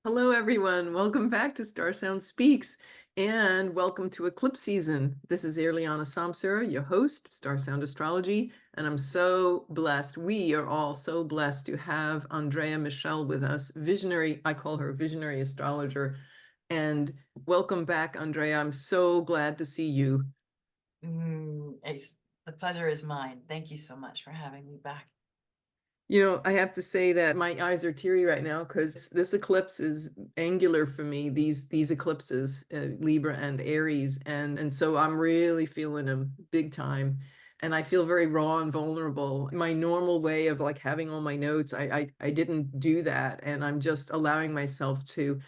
Hello, everyone. Welcome back to StarSound Speaks, and welcome to Eclipse Season. This is Ariana Samsara, your host, StarSound Astrology, and I'm so blessed. We are all so blessed to have Andrea Michelle with us, visionary. I call her visionary astrologer. And welcome back, Andrea. I'm so glad to see you. The pleasure is mine. Thank you so much for having me back. You know, I have to say that my eyes are teary right now because this eclipse is angular for me, these eclipses, Libra and Aries, and so I'm really feeling them big time. And I feel very raw and vulnerable. My normal way of like having all my notes, I didn't do that, and I'm just allowing myself to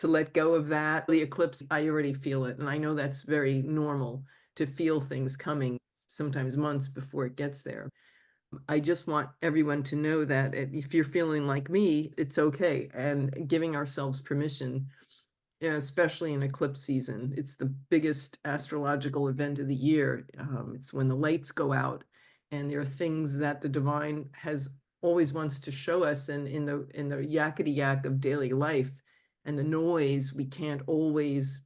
let go of that. The eclipse, I already feel it, and I know that's very normal to feel things coming, sometimes months before it gets there. I just want everyone to know that if you're feeling like me, it's okay. And giving ourselves permission, especially in eclipse season, it's the biggest astrological event of the year. It's when the lights go out, and there are things that the divine has always wants to show us. And in the yakety yak of daily life and the noise, we can't always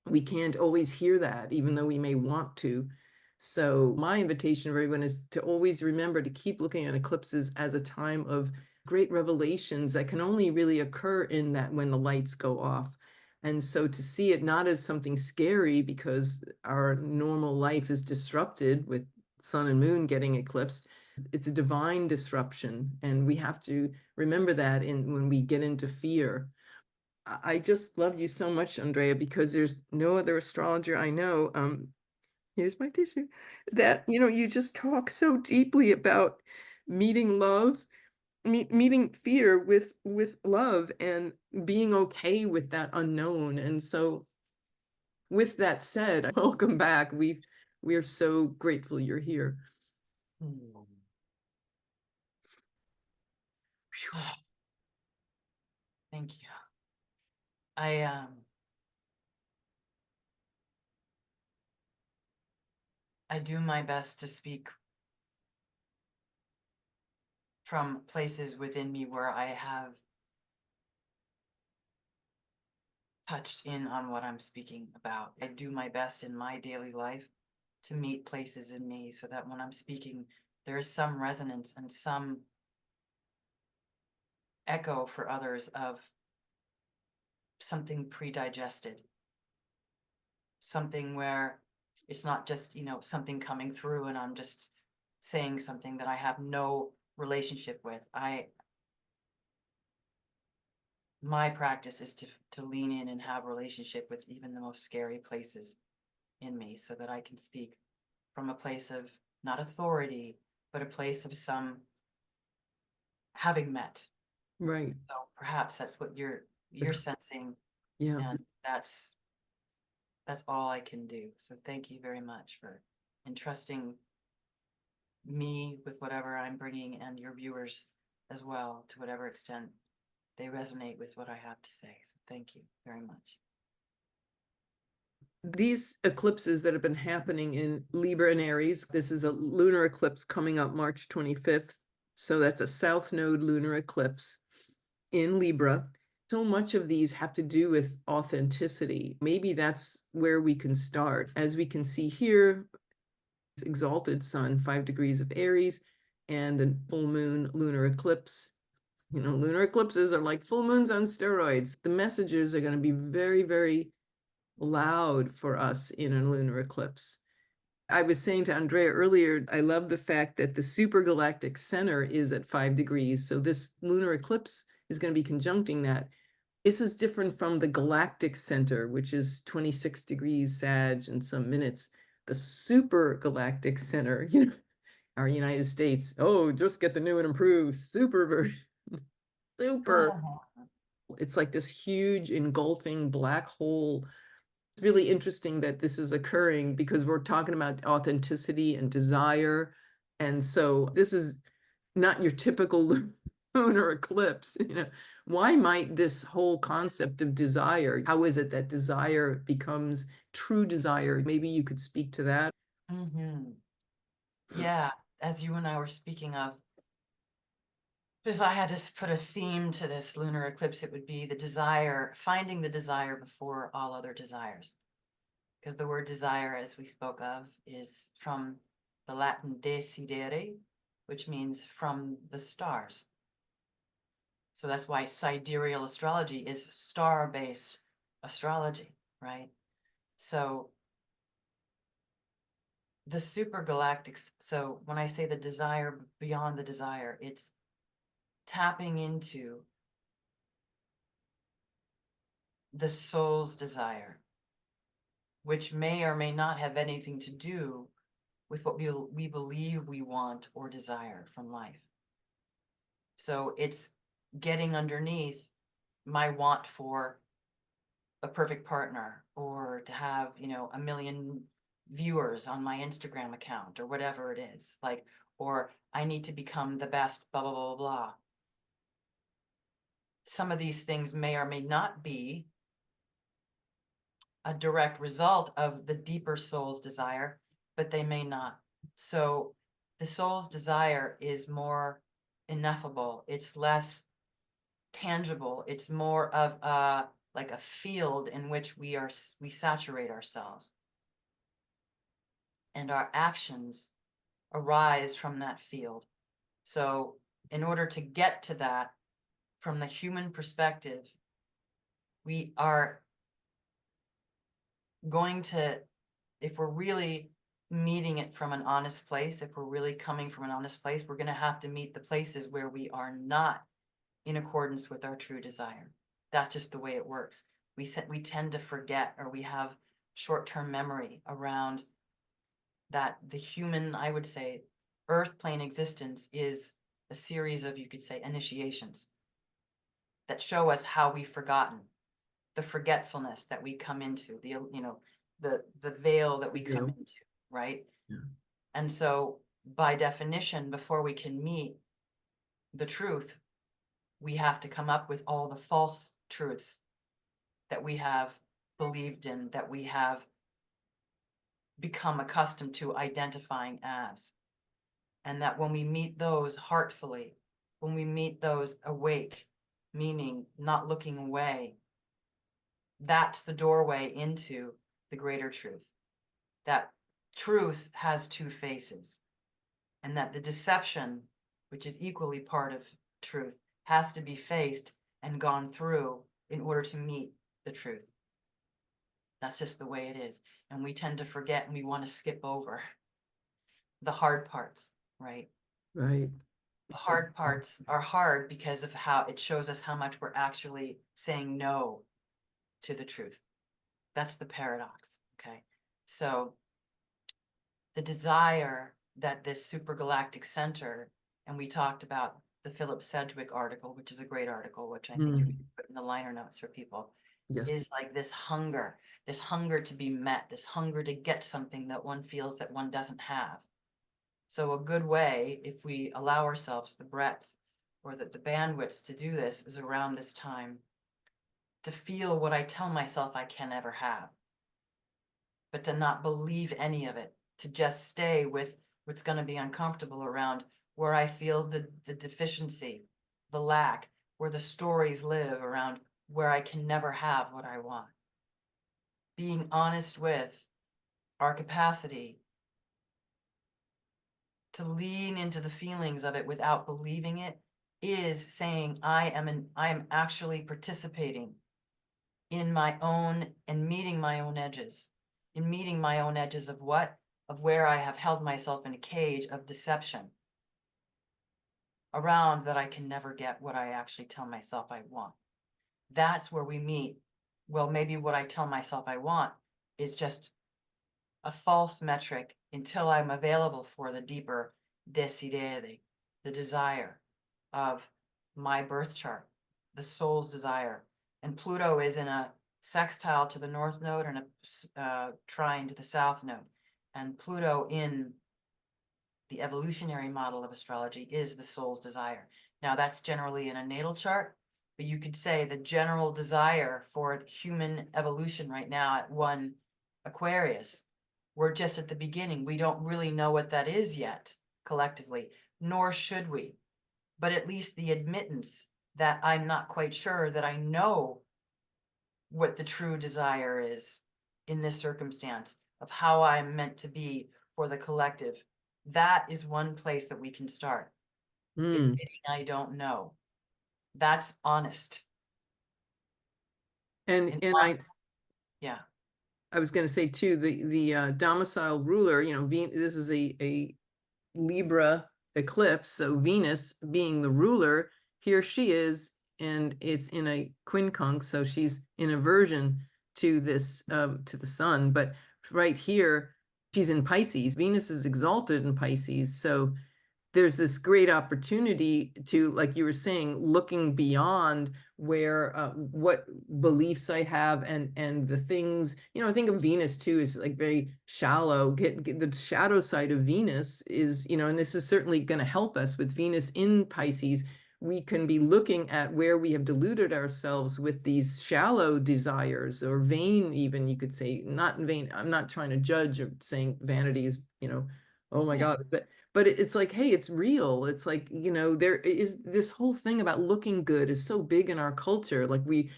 hear that, even though we may want to. So my invitation to everyone is to always remember to keep looking at eclipses as a time of great revelations that can only really occur in that when the lights go off. And so to see it not as something scary because our normal life is disrupted with sun and moon getting eclipsed, it's a divine disruption. And we have to remember that when we get into fear. I just love you so much, Andrea, because there's no other astrologer I know. Here's my tissue. That, you just talk so deeply about meeting love, meeting fear with love and being okay with that unknown. And so with that said, welcome back. We are so grateful you're here. Hmm. Thank you. I I do my best to speak from places within me where I have touched in on what I'm speaking about. I do my best in my daily life to meet places in me so that when I'm speaking, there is some resonance and some echo for others of something pre-digested, something where it's not just, something coming through and I'm just saying something that I have no relationship with. My practice is to lean in and have relationship with even the most scary places in me so that I can speak from a place of not authority, but a place of some having met. Right. So perhaps that's what you're sensing, Yeah. and that's all I can do. So thank you very much for entrusting me with whatever I'm bringing and your viewers as well, to whatever extent they resonate with what I have to say. So thank you very much. These eclipses that have been happening in Libra and Aries, this is a lunar eclipse coming up March 25th. So that's a south node lunar eclipse in Libra. So much of these have to do with authenticity. Maybe that's where we can start. As we can see here, exalted sun, 5 degrees of Aries, and a full moon lunar eclipse. Lunar eclipses are like full moons on steroids. The messages are going to be very, very loud for us in a lunar eclipse. I was saying to Andrea earlier, I love the fact that the Super Galactic Center is at 5 degrees. So this lunar eclipse is going to be conjuncting that. This is different from the galactic center, which is 26 degrees Sag and some minutes. The Super Galactic Center, our United States, oh, just get the new and improved super version. Super. It's like this huge engulfing black hole. It's really interesting that this is occurring because we're talking about authenticity and desire. And so this is not your typical lunar eclipse. Why might this whole concept of desire, how is it that desire becomes true desire? Maybe you could speak to that. Yeah, as you and I were speaking of, If I had to put a theme to this lunar eclipse, it would be the desire, finding the desire before all other desires. Because the word desire, as we spoke of, is from the Latin desidere, which means from the stars. So that's why sidereal astrology is star-based astrology, right? So the super galactics, so when I say the desire beyond the desire, it's tapping into the soul's desire, which may or may not have anything to do with what we believe we want or desire from life. So it's getting underneath my want for a perfect partner, or to have, you know, 1 million viewers on my Instagram account, or whatever it is, like, or I need to become the best, blah, blah, blah, blah, blah. Some of these things may or may not be a direct result of the deeper soul's desire, but they may not. So the soul's desire is more ineffable. It's less tangible. It's more of a, like a field in which we saturate ourselves. And our actions arise from that field. So in order to get to that, from the human perspective, we are going to, if we're really meeting it from an honest place, if we're really coming from an honest place, we're going to have to meet the places where we are not in accordance with our true desire. That's just the way it works. We tend to forget, or we have short-term memory around that. The human, I would say, earth plane existence is a series of, you could say, initiations that show us how we've forgotten, the forgetfulness that we come into, the, you know, the veil that we come into, right? Yeah. And so by definition, before we can meet the truth, we have to come up with all the false truths that we have believed in, that we have become accustomed to identifying as. And that when we meet those heartfully, when we meet those awake, meaning not looking away, that's the doorway into the greater truth. That truth has two faces, and that the deception, which is equally part of truth, has to be faced and gone through in order to meet the truth. That's just the way it is. And we tend to forget, and we want to skip over the hard parts, right? Right. The hard parts are hard because of how it shows us how much we're actually saying no to the truth. That's the paradox, okay? So the desire that this Super Galactic Center, and we talked about the Philip Sedgwick article, which is a great article, which I think you can put in the liner notes for people, Yes. is like this hunger to be met, this hunger to get something that one feels that one doesn't have. So a good way, if we allow ourselves the breadth or the bandwidth to do this, is around this time to feel what I tell myself I can never have, but to not believe any of it, to just stay with what's going to be uncomfortable around where I feel the deficiency, the lack, where the stories live around where I can never have what I want. Being honest with our capacity to lean into the feelings of it without believing it is saying I am actually participating in my own and meeting my own edges, in meeting my own edges of what? Of where I have held myself in a cage of deception around that I can never get what I actually tell myself I want. That's where we meet. Well, maybe what I tell myself I want is just a false metric until I'm available for the deeper desidere, the desire of my birth chart, the soul's desire. And Pluto is in a sextile to the north node and a trine to the south node. And Pluto in the evolutionary model of astrology is the soul's desire. Now that's generally in a natal chart, but you could say the general desire for human evolution right now at 1 Aquarius, we're just at the beginning. We don't really know what that is yet collectively, nor should we. but at least the admittance that I'm not quite sure that I know what the true desire is in this circumstance of how I'm meant to be for the collective. That is one place that we can start. Mm. Admitting I don't know. That's honest. And And I honest. Yeah. I was going to say too, the domicile ruler, you know, this is a Libra eclipse, so Venus being the ruler, here she is, and it's in a quincunx, so she's in aversion to this to the sun. But right here, she's in Pisces. Venus is exalted in Pisces, so there's this great opportunity to, like you were saying, looking beyond where what beliefs I have and the things, you know, I think of Venus too is like very shallow. Get the shadow side of Venus is, you know, and this is certainly going to help us with Venus in Pisces. We can be looking at where we have deluded ourselves with these shallow desires, or vain, even you could say. Not vain, I'm not trying to judge or saying vanity is, you know, oh my Yeah. God, but it's like, hey, it's real. It's like, you know, there is this whole thing about looking good is so big in our culture. Like we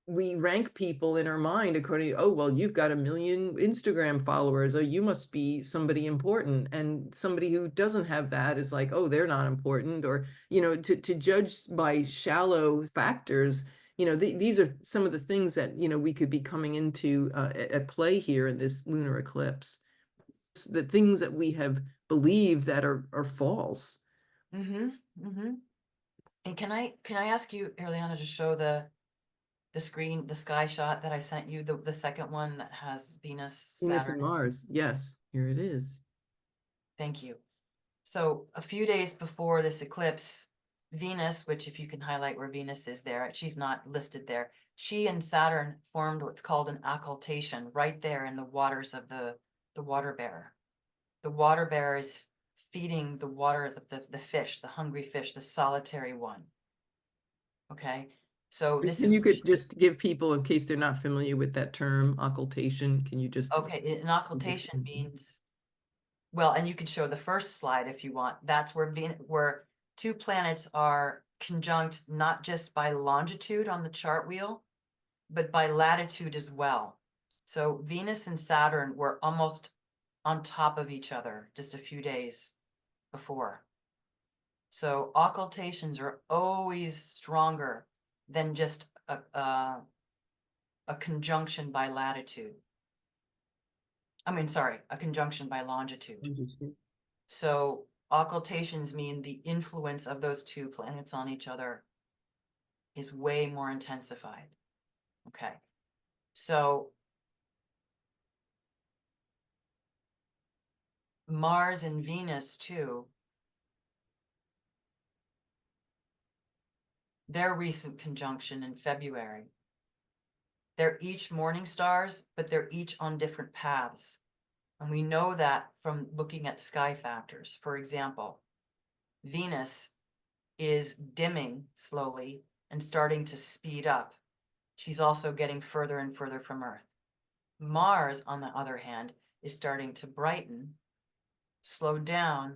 rank people in our mind according to, oh, well, you've got 1 million Instagram followers, or you must be somebody important. And somebody who doesn't have that is like, oh, they're not important. Or, you know, to judge by shallow factors, you know, these are some of the things that, you know, we could be coming into at play here in this lunar eclipse. The things that we have believed that are false. Mm-hmm. Mm-hmm. And can I ask you, Ariana, to show the screen, the sky shot that I sent you, the second one that has Venus, Venus Saturn? and Mars. Yes, here it is. Thank you. So a few days before this eclipse, Venus, which if you can highlight where Venus is there, she's not listed there. She and Saturn formed what's called an occultation right there in the waters of the water bearer. The water bearer is feeding the waters of the fish, the hungry fish, the solitary one. Okay. So this And is you could just give people, in case they're not familiar with that term, occultation, can you just okay. An occultation means, well, and you can show the first slide if you want. That's where where two planets are conjunct, not just by longitude on the chart wheel, but by latitude as well. So Venus and Saturn were almost on top of each other just a few days before. So occultations are always stronger than just a conjunction by latitude. I mean, sorry, a conjunction by longitude. So occultations mean the influence of those two planets on each other is way more intensified. Okay. So Mars and Venus too, their recent conjunction in February. They're each morning stars, but they're each on different paths. And we know that from looking at sky factors. For example, Venus is dimming slowly and starting to speed up. She's also getting further and further from Earth. Mars, on the other hand, is starting to brighten, slow down,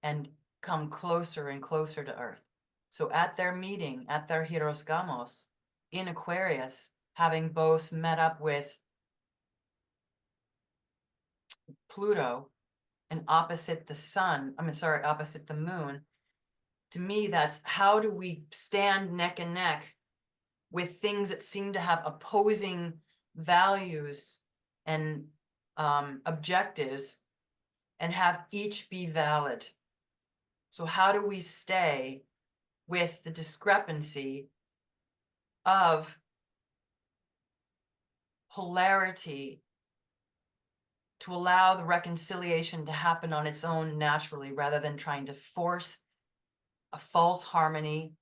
and come closer and closer to Earth. So at their meeting, at their Hieros in Aquarius, having both met up with Pluto and opposite the sun, opposite the moon, to me, that's how do we stand neck and neck with things that seem to have opposing values and objectives and have each be valid. So how do we stay with the discrepancy of polarity to allow the reconciliation to happen on its own naturally, rather than trying to force a false harmony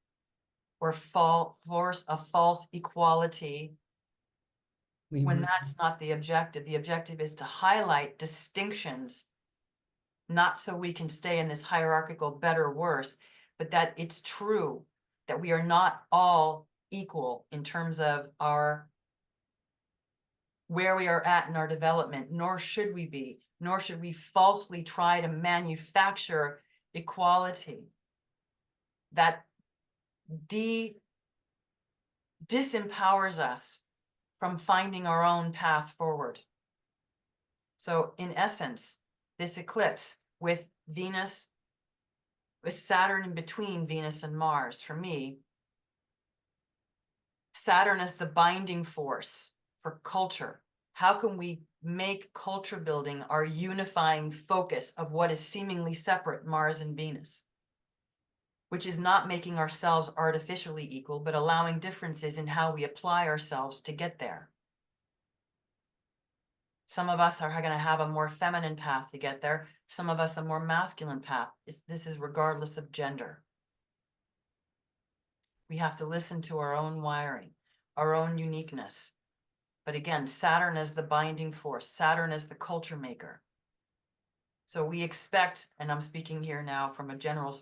or force a false equality when that's not the objective. The objective is to highlight distinctions, not so we can stay in this hierarchical better, worse, but that it's true that we are not all equal in terms of our where we are at in our development, nor should we be, nor should we falsely try to manufacture equality. that disempowers us from finding our own path forward. So in essence, this eclipse with Venus, with Saturn in between Venus and Mars, for me, Saturn is the binding force for culture. How can we make culture building our unifying focus of what is seemingly separate, Mars and Venus? Which is not making ourselves artificially equal, but allowing differences in how we apply ourselves to get there. Some of us are going to have a more feminine path to get there. Some of us a more masculine path. This is regardless of gender. We have to listen to our own wiring, our own uniqueness. But again, Saturn is the binding force. Saturn is the culture maker. So we expect, and I'm speaking here now from a general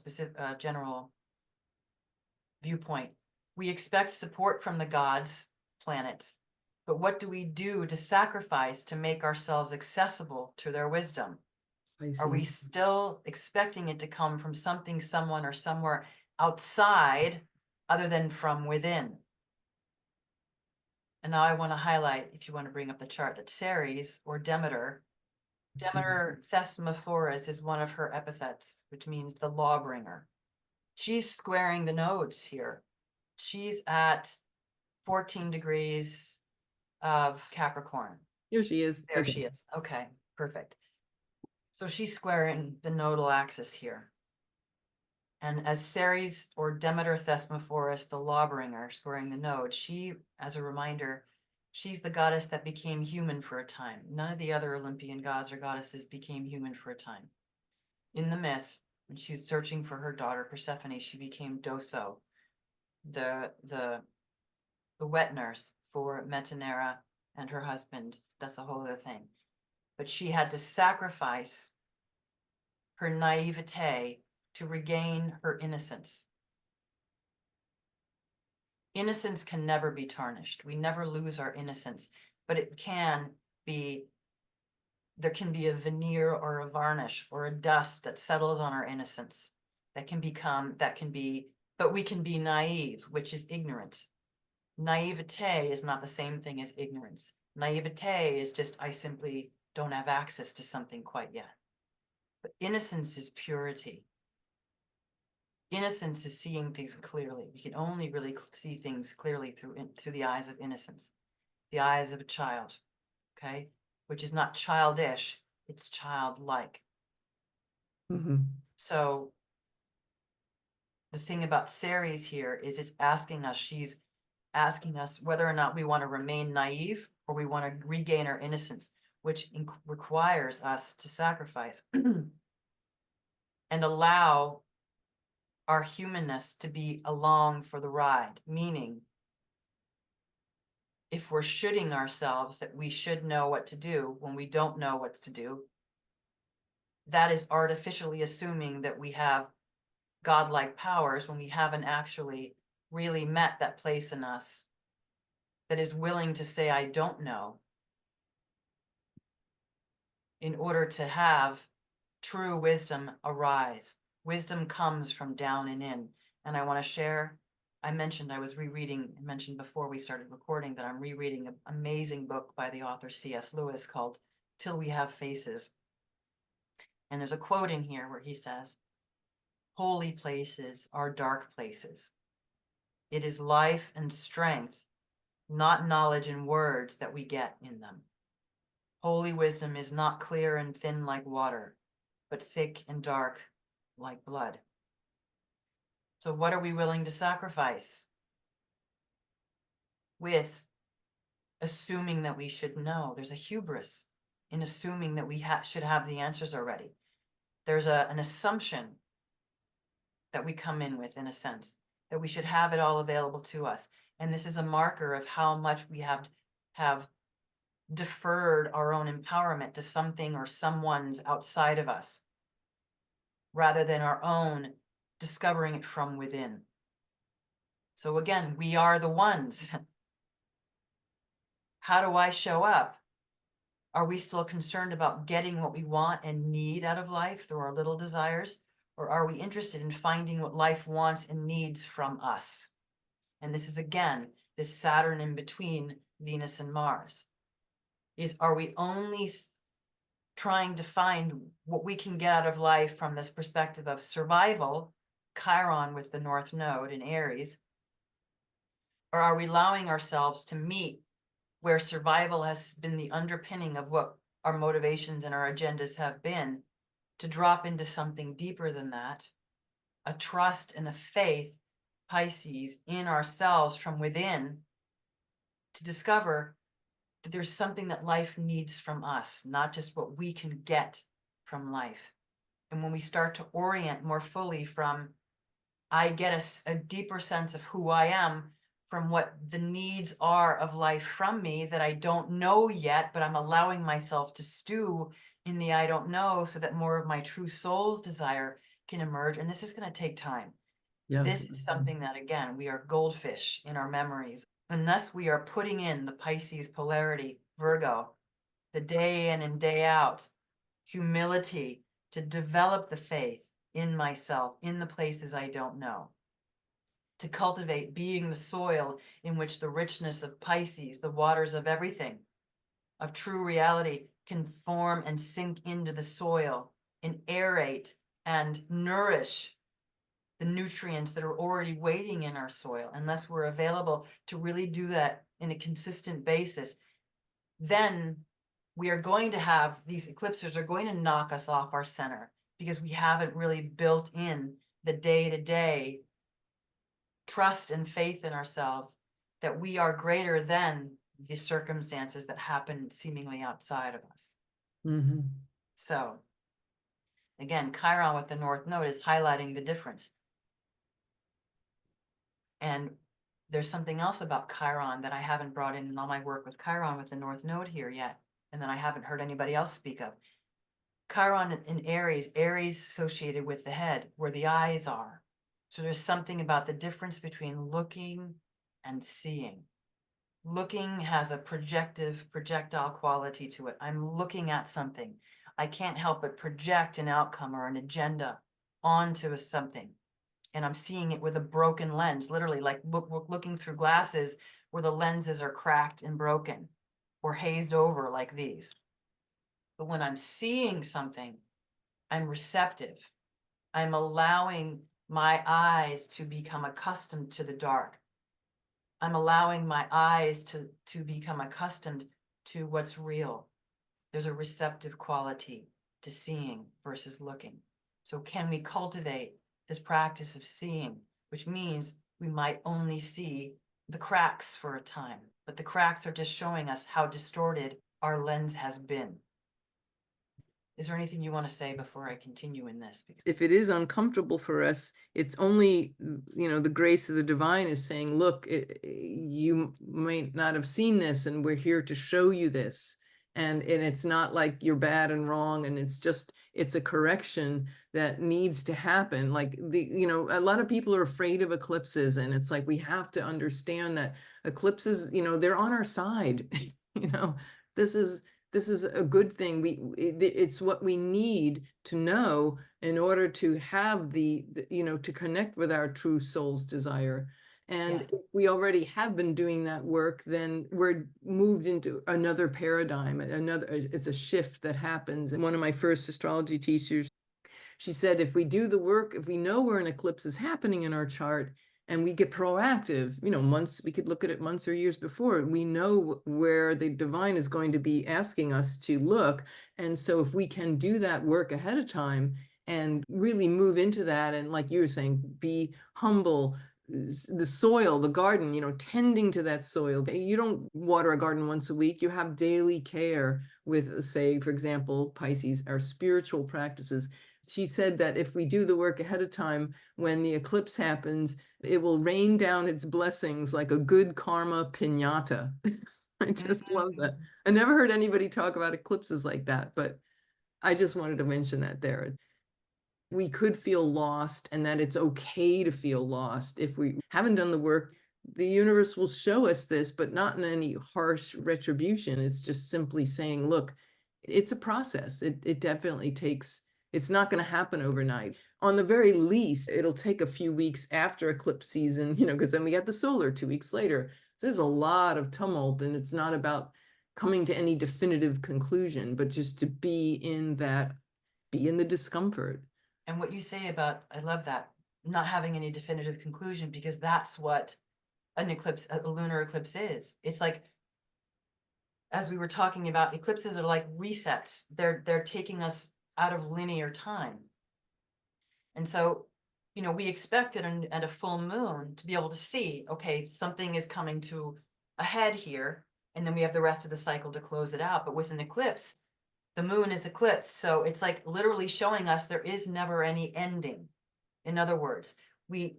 viewpoint, we expect support from the gods, planets. But what do we do to sacrifice to make ourselves accessible to their wisdom? Are we still expecting it to come from something, someone, or somewhere outside other than from within? And now I want to highlight, if you want to bring up the chart, that Ceres, or Demeter Thesmophoros is one of her epithets, which means the lawbringer. She's squaring the nodes here. She's at 14 degrees of Capricorn. Here she is. There she is. Okay, perfect. So she's squaring the nodal axis here. And as Ceres, or Demeter Thesmophoros, the lawbringer, squaring the node, she, as a reminder, she's the goddess that became human for a time. None of the other Olympian gods or goddesses became human for a time. In the myth, when she's searching for her daughter Persephone, she became Doso, the wet nurse for Metanera and her husband. That's a whole other thing. But she had to sacrifice her naivete to regain her innocence. Innocence can never be tarnished. We never lose our innocence, but it can be, there can be a veneer or a varnish or a dust that settles on our innocence but we can be naive, which is ignorant. Naivete is not the same thing as ignorance. Naivete is just, I simply don't have access to something quite yet. But innocence is purity. Innocence is seeing things clearly. We can only really see things clearly through the eyes of innocence, the eyes of a child, okay? Which is not childish, it's childlike. So the thing about Ceres here is she's asking us whether or not we want to remain naive or we want to regain our innocence, which requires us to sacrifice and allow our humanness to be along for the ride, meaning if we're shoulding ourselves that we should know what to do when we don't know what to do, that is artificially assuming that we have godlike powers when we haven't actually really met that place in us that is willing to say, I don't know, in order to have true wisdom arise. Wisdom comes from down and in. And I want to share, I mentioned before we started recording that I'm rereading an amazing book by the author C.S. Lewis called Till We Have Faces. And there's a quote in here where he says, holy places are dark places. It is life and strength, not knowledge and words, that we get in them. Holy wisdom is not clear and thin like water, but thick and dark like blood. So what are we willing to sacrifice with assuming that we should know? There's a hubris in assuming that we should have the answers already. There's an assumption that we come in with, in a sense, that we should have it all available to us. And this is a marker of how much we have deferred our own empowerment to something or someone's outside of us, rather than our own discovering it from within. So again, we are the ones. How do I show up? Are we still concerned about getting what we want and need out of life through our little desires? Or are we interested in finding what life wants and needs from us? And this is, again, this Saturn in between Venus and Mars. Are we only trying to find what we can get out of life from this perspective of survival, Chiron with the North Node in Aries? Or are we allowing ourselves to meet where survival has been the underpinning of what our motivations and our agendas have been, to drop into something deeper than that, a trust and a faith, Pisces, in ourselves from within, to discover that there's something that life needs from us, not just what we can get from life. And when we start to orient more fully from, I get a deeper sense of who I am from what the needs are of life from me that I don't know yet, but I'm allowing myself to stew in the I don't know, so that more of my true soul's desire can emerge. And this is going to take time. Yes. This is something that, again, we are goldfish in our memories. Unless we are putting in the Pisces polarity, Virgo, the day in and day out, humility to develop the faith in myself, in the places I don't know, to cultivate being the soil in which the richness of Pisces, the waters of everything, of true reality, can form and sink into the soil and aerate and nourish the nutrients that are already waiting in our soil. Unless we're available to really do that in a consistent basis, then we are going to have these eclipses are going to knock us off our center, because we haven't really built in the day-to-day trust and faith in ourselves that we are greater than the circumstances that happen seemingly outside of us. Mm-hmm. So again, Chiron with the North Node is highlighting the difference. And there's something else about Chiron that I haven't brought in all my work with Chiron with the North Node here yet, and that I haven't heard anybody else speak of. Chiron in Aries, Aries associated with the head, where the eyes are. So there's something about the difference between looking and seeing. Looking has a projectile quality to it. I'm looking at something. I can't help but project an outcome or an agenda onto something. And I'm seeing it with a broken lens, literally like looking through glasses where the lenses are cracked and broken or hazed over like these. But when I'm seeing something, I'm receptive. I'm allowing my eyes to become accustomed to the dark. I'm allowing my eyes to become accustomed to what's real. There's a receptive quality to seeing versus looking. So can we cultivate this practice of seeing, which means we might only see the cracks for a time, but the cracks are just showing us how distorted our lens has been. Is there anything you want to say before I continue in this? If it is uncomfortable for us, it's only, the grace of the divine is saying, look, you might not have seen this, and we're here to show you this. And it's not like you're bad and wrong, and it's a correction that needs to happen. Like a lot of people are afraid of eclipses, and it's like, we have to understand that eclipses, they're on our side. This is a good thing. It's what we need to know in order to have to connect with our true soul's desire. And Yes. if we already have been doing that work, then we're moved into another paradigm, it's a shift that happens. And one of my first astrology teachers, she said, if we do the work, if we know where an eclipse is happening in our chart, and we get proactive, we could look at it months or years before. We know where the divine is going to be asking us to look. And so if we can do that work ahead of time and really move into that, and like you were saying, be humble, the soil, the garden, tending to that soil. You don't water a garden once a week. You have daily care with, say, for example, Pisces, our spiritual practices. She said that if we do the work ahead of time, when the eclipse happens, it will rain down its blessings like a good karma piñata. I just love that. I never heard anybody talk about eclipses like that, but I just wanted to mention that there. We could feel lost, and that it's okay to feel lost. If we haven't done the work, the universe will show us this, but not in any harsh retribution. It's just simply saying, look, it's a process. It definitely takes It's not going to happen overnight. On the very least, it'll take a few weeks after eclipse season, because then we get the solar 2 weeks later. So there's a lot of tumult, and it's not about coming to any definitive conclusion, but just to be in the discomfort. And what you say about, I love that, not having any definitive conclusion, because that's what an eclipse, a lunar eclipse is. It's like, as we were talking about, eclipses are like resets. They're taking us out of linear time. And so, we expected at a full moon to be able to see, okay, something is coming to a head here, and then we have the rest of the cycle to close it out. But with an eclipse, the moon is eclipsed. So it's like literally showing us there is never any ending. In other words, we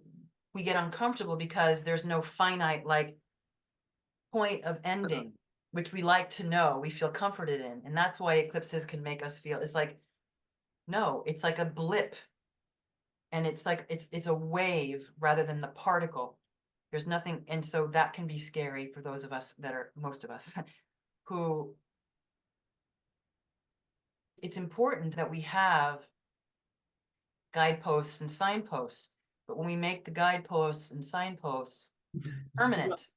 get uncomfortable because there's no finite like point of ending, which we like to know, we feel comforted in. And that's why eclipses can make us feel, it's like, no, it's like a blip. And it's like, it's a wave rather than the particle. There's nothing. And so that can be scary for those of us that are, most of us, who, it's important that we have guideposts and signposts. But when we make the guideposts and signposts permanent,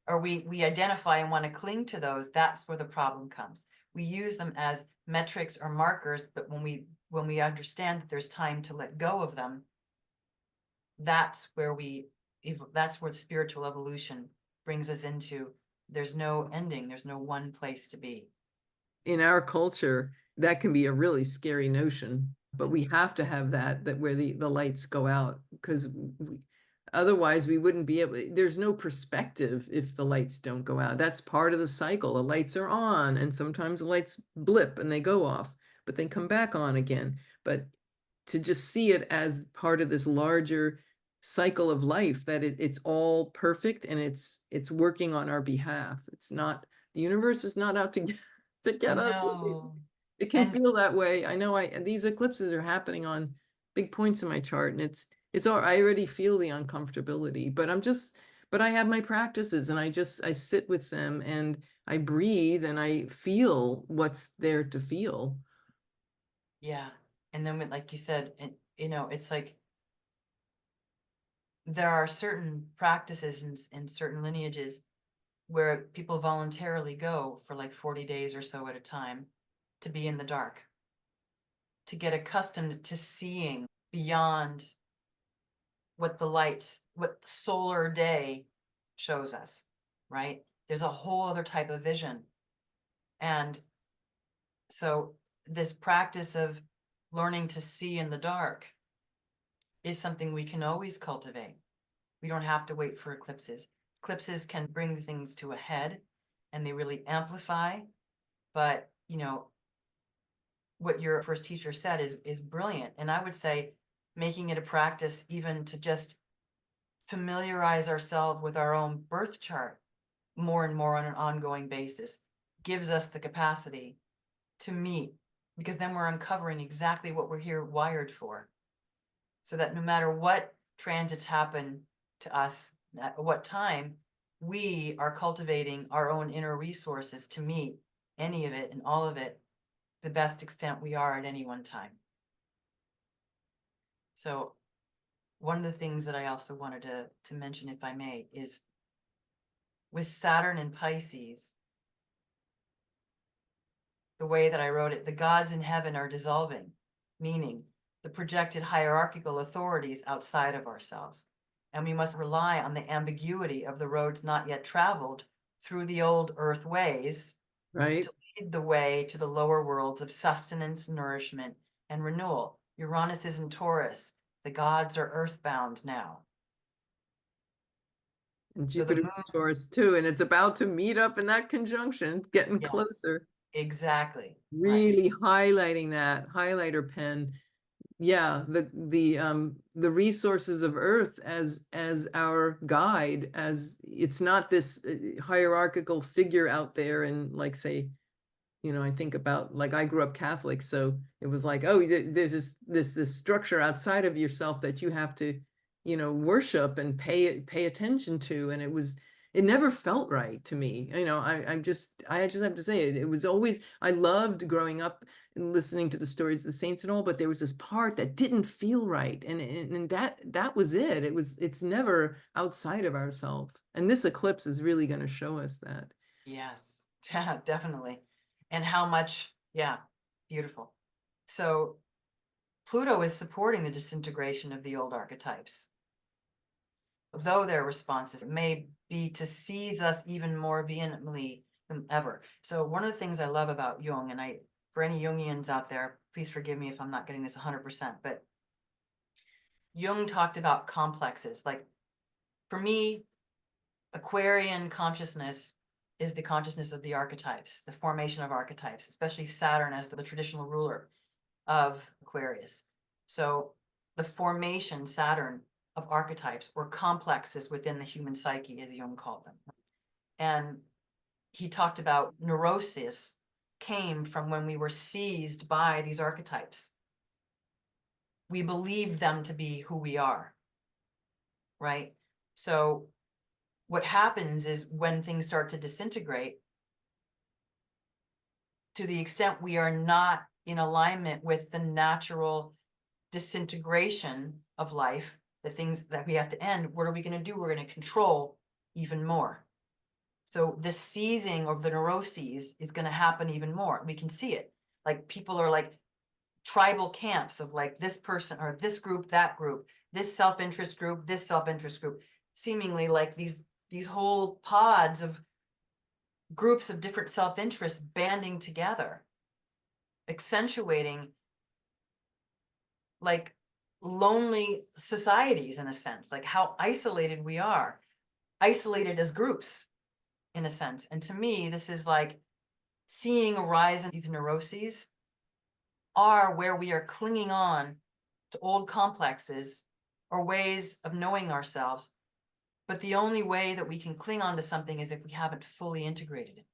or we identify and want to cling to those, that's where the problem comes. We use them as metrics or markers, but when we understand that there's time to let go of them, that's where that's where the spiritual evolution brings us into. There's no ending. There's no one place to be. In our culture, that can be a really scary notion, but we have to have that where the lights go out, because otherwise we wouldn't be able, there's no perspective if the lights don't go out. That's part of the cycle. The lights are on, and sometimes the lights blip and they go off, but they come back on again. But to just see it as part of this larger cycle of life, that it's all perfect and it's working on our behalf. It's not, the universe is not out to get us. It can feel that way. I know these eclipses are happening on big points in my chart, and it's all, I already feel the uncomfortability, but I have my practices, and I sit with them, and I breathe, and I feel what's there to feel. Yeah. And then, like you said, and it's like there are certain practices in certain lineages where people voluntarily go for like 40 days or so at a time to be in the dark, to get accustomed to seeing beyond what what the solar day shows us, right? There's a whole other type of vision. And so this practice of learning to see in the dark is something we can always cultivate. We don't have to wait for eclipses. Eclipses can bring things to a head, and they really amplify. But, what your first teacher said is brilliant. And I would say making it a practice even to just familiarize ourselves with our own birth chart more and more on an ongoing basis gives us the capacity to meet, because then we're uncovering exactly what we're here wired for. So that no matter what transits happen to us at what time, we are cultivating our own inner resources to meet any of it and all of it the best extent we are at any one time. So one of the things that I also wanted to mention, if I may, is with Saturn and Pisces, the way that I wrote it, the gods in heaven are dissolving, meaning the projected hierarchical authorities outside of ourselves. And we must rely on the ambiguity of the roads not yet traveled through the old earth ways, right, to lead the way to the lower worlds of sustenance, nourishment, and renewal. Uranus is in Taurus. The gods are earthbound now. and So the Jupiter's moon, Taurus too, and it's about to meet up in that conjunction, getting yes, closer. exactly. Really highlighting that highlighter pen. Yeah, the resources of Earth as our guide, as it's not this hierarchical figure out there, and like, say, I think about, like, I grew up Catholic, so it was like, oh, there's this structure outside of yourself that you have to, worship and pay attention to, and it never felt right to me. I just have to say it was always, I loved growing up and listening to the stories of the saints and all, but there was this part that didn't feel right. And that was it. It's never outside of ourselves. And this eclipse is really going to show us that. Yes, definitely. And how much, yeah, beautiful. So Pluto is supporting the disintegration of the old archetypes, though their responses may be to seize us even more vehemently than ever. So one of the things I love about Jung, and for any Jungians out there, please forgive me if I'm not getting this 100%, but Jung talked about complexes. Like for me, Aquarian consciousness is the consciousness of the archetypes, the formation of archetypes, especially Saturn as the traditional ruler of Aquarius. So the formation, Saturn, of archetypes or complexes within the human psyche, as Jung called them. And he talked about neurosis came from when we were seized by these archetypes. We believe them to be who we are, right? So what happens is when things start to disintegrate, to the extent we are not in alignment with the natural disintegration of life, the things that we have to end, what are we going to do? We're going to control even more. So the seizing of the neuroses is going to happen even more. We can see it. Like people are like tribal camps of like this person or this group, that group, this self-interest group, this self-interest group, seemingly like these whole pods of groups of different self-interests banding together, accentuating like lonely societies in a sense, like how isolated we are, isolated as groups in a sense. And to me, this is like seeing a rise in these neuroses are where we are clinging on to old complexes or ways of knowing ourselves. But the only way that we can cling on to something is if we haven't fully integrated it.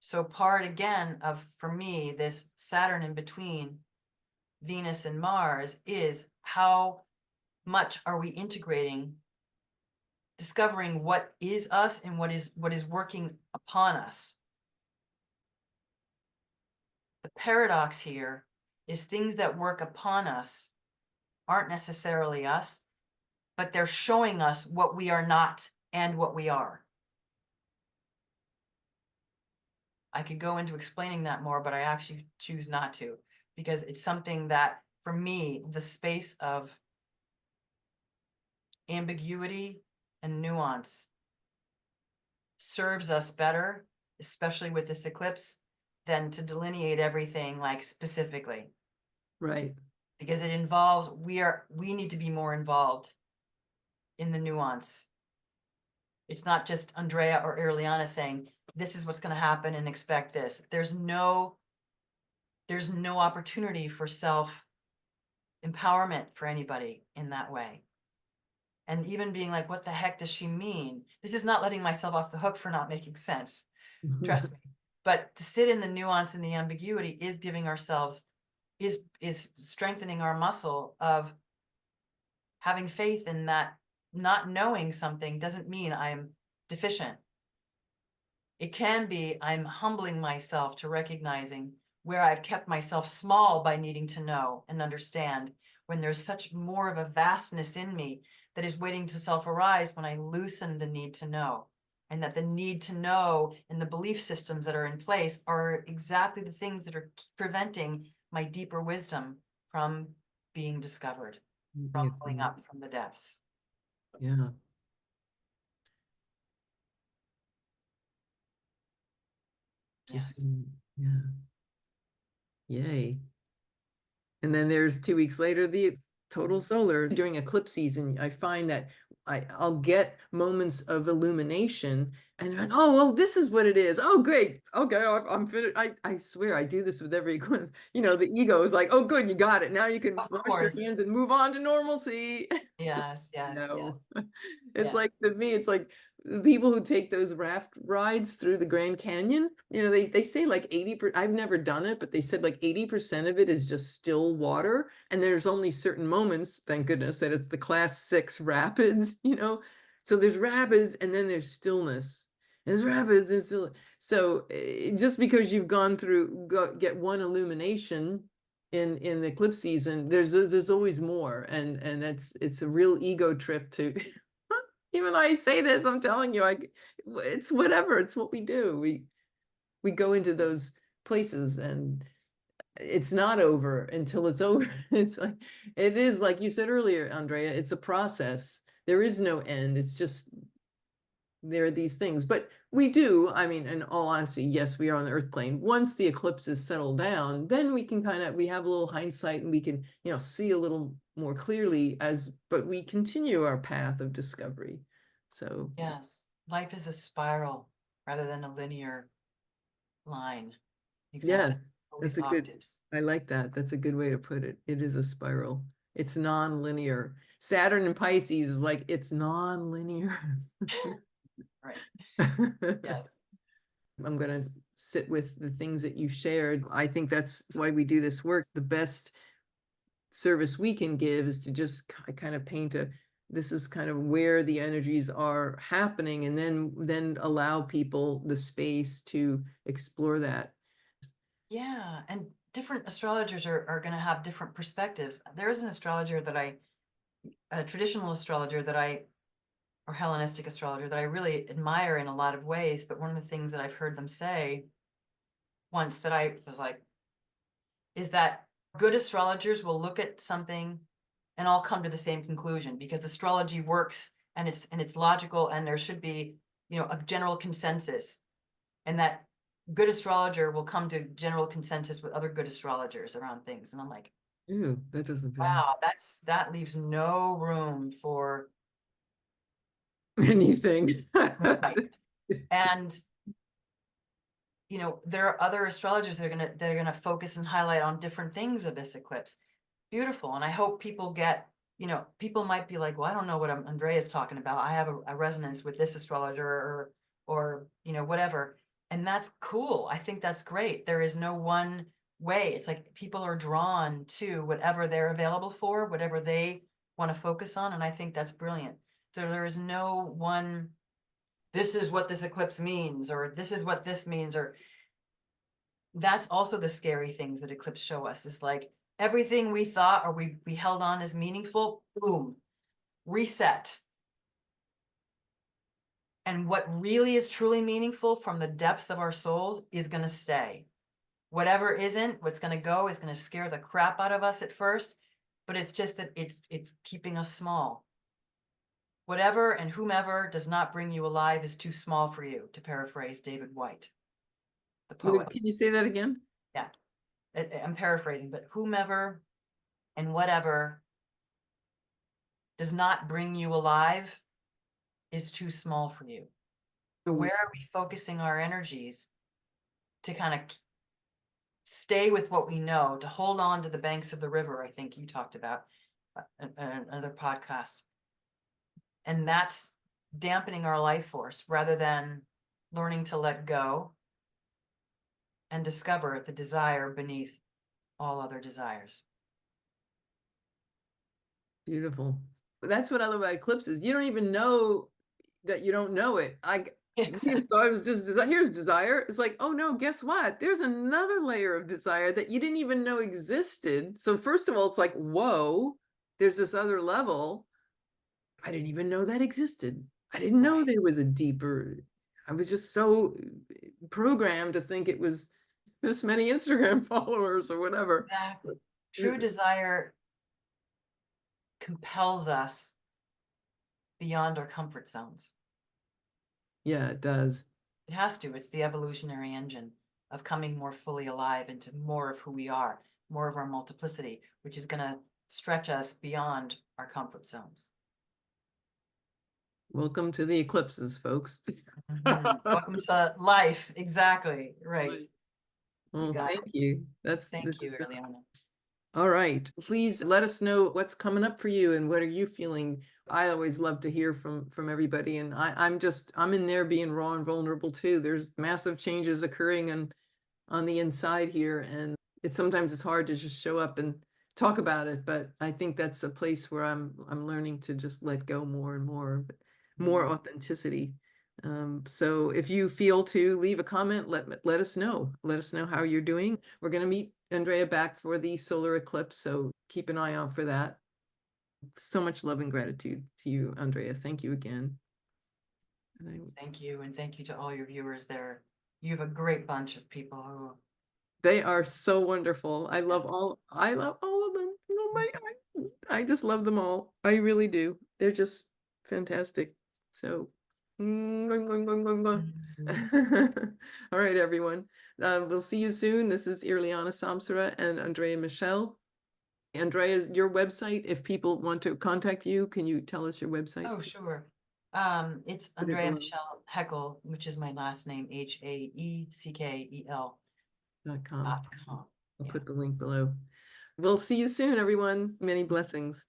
So part again of, for me, this Saturn in between Venus and Mars is how much are we integrating, discovering what is us and what is working upon us. The paradox here is things that work upon us aren't necessarily us, but they're showing us what we are not and what we are. I could go into explaining that more, but I actually choose not to, because it's something that, for me, the space of ambiguity and nuance serves us better, especially with this eclipse, than to delineate everything like specifically. Right. Because it involves, we need to be more involved in the nuance. It's not just Andrea or Iriana saying, this is what's going to happen and expect this. There's no opportunity for self-empowerment for anybody in that way. And even being like, what the heck does she mean? This is not letting myself off the hook for not making sense. Trust me. But to sit in the nuance and the ambiguity is giving ourselves, is strengthening our muscle of having faith in that not knowing something doesn't mean I'm deficient. It can be I'm humbling myself to recognizing where I've kept myself small by needing to know and understand, when there's such more of a vastness in me that is waiting to self-arise when I loosen the need to know. And that the need to know and the belief systems that are in place are exactly the things that are preventing my deeper wisdom from being discovered, from pulling up from the depths. Yeah. Yes. Yeah. Yay. And then there's 2 weeks later, the total solar. During eclipse season, I find that I'll get moments of illumination and I'm like, oh, this is what it is. Oh, great. Okay, I'm finished. I swear I do this with every eclipse. The ego is like, oh, good, you got it. Now you can Of wash course. your hands and move on to normalcy. Yes, yes, No. yes. It's Yes. like, to me, it's like the people who take those raft rides through the Grand Canyon, they say like 80%, I've never done it, but they said like 80% of it is just still water. And there's only certain moments, thank goodness, that it's the class 6 rapids, So there's rapids and then there's stillness. There's rapids and still. So just because you've gone through, get one illumination in the eclipse season, there's always more, and it's a real ego trip to. Even though I say this, I'm telling you, it's whatever. It's what we do. We go into those places, and it's not over until it's over. It's like, it is like you said earlier, Andrea, it's a process. There is no end. It's just, there are these things, but we do, I mean, in all honesty, yes, we are on the earth plane. Once the eclipses settle down, then we can we have a little hindsight, and we can, see a little more clearly but we continue our path of discovery. So Yes, life is a spiral rather than a linear line. yeah, Exactly. that's Always a good, octaves. I like that. That's a good way to put it. It is a spiral. It's non-linear. Saturn and Pisces is like, it's non-linear. Right. Yes. I'm going to sit with the things that you shared. I think that's why we do this work. The best service we can give is to just kind of paint this is kind of where the energies are happening, and then allow people the space to explore that. Yeah, and different astrologers are going to have different perspectives. There is an astrologer a traditional astrologer or Hellenistic astrologer that I really admire in a lot of ways. But one of the things that I've heard them say once that I was like, is that good astrologers will look at something and all come to the same conclusion, because astrology works and it's logical, and there should be, a general consensus, and that good astrologer will come to general consensus with other good astrologers around things. And I'm like, Ew, that doesn't feel wow, that leaves no room for anything. right. And there are other astrologers that are gonna focus and highlight on different things of this eclipse. Beautiful. And I hope people get, people might be like, well, I don't know what Andrea's talking about. I have a resonance with this astrologer or whatever. And that's cool. I think that's great. There is no one way. It's like people are drawn to whatever they're available for, whatever they want to focus on. And I think that's brilliant. There is no one, this is what this eclipse means, or this is what this means, or that's also the scary things that eclipse show us, is like everything we thought or we held on as meaningful, boom, reset. And what really is truly meaningful from the depth of our souls is going to stay. Whatever isn't, what's going to go is going to scare the crap out of us at first, but it's just that it's keeping us small. Whatever and whomever does not bring you alive is too small for you, to paraphrase David White, the poet. Can you say that again? Yeah, I'm paraphrasing, but whomever and whatever does not bring you alive is too small for you. So where are we focusing our energies to kind of stay with what we know, to hold on to the banks of the river? I think you talked about another podcast. And that's dampening our life force rather than learning to let go and discover the desire beneath all other desires. Beautiful. That's what I love about eclipses. You don't even know that you don't know it. Exactly. So I was just, here's desire. It's like, oh no, guess what? There's another layer of desire that you didn't even know existed. So first of all, it's like, whoa, there's this other level. I didn't even know that existed. I didn't know there was a deeper, I was just so programmed to think it was this many Instagram followers or whatever. Exactly. True desire compels us beyond our comfort zones. Yeah, it does. It has to. It's the evolutionary engine of coming more fully alive into more of who we are, more of our multiplicity, which is going to stretch us beyond our comfort zones. Welcome to the eclipses, folks. Welcome to life. Exactly. Right. Well, Got thank it. you. This Thank you, is Eliana. all right. Please let us know what's coming up for you and what are you feeling. I always love to hear from everybody, and I'm in there being raw and vulnerable too. There's massive changes occurring on the inside here, and sometimes it's hard to just show up and talk about it, but I think that's a place where I'm learning to just let go more and more. more authenticity. So if you feel to leave a comment, let us know. Let us know how you're doing. We're going to meet Andrea back for the solar eclipse, so keep an eye out for that. So much love and gratitude to you, Andrea. Thank you again. Thank you, and thank you to all your viewers there. You have a great bunch of people who They are so wonderful. I love all of them. Oh my God. I just love them all. I really do. They're just fantastic. So all right, everyone. We'll see you soon. This is Irliana Samsara and Andrea Michelle. Andrea, your website, if people want to contact you, can you tell us your website? Oh, sure. It's Put it Andrea below. Michelle Haeckel, which is my last name, HAECKEL .com. .com. I'll Yeah. put the link below. We'll see you soon, everyone. Many blessings.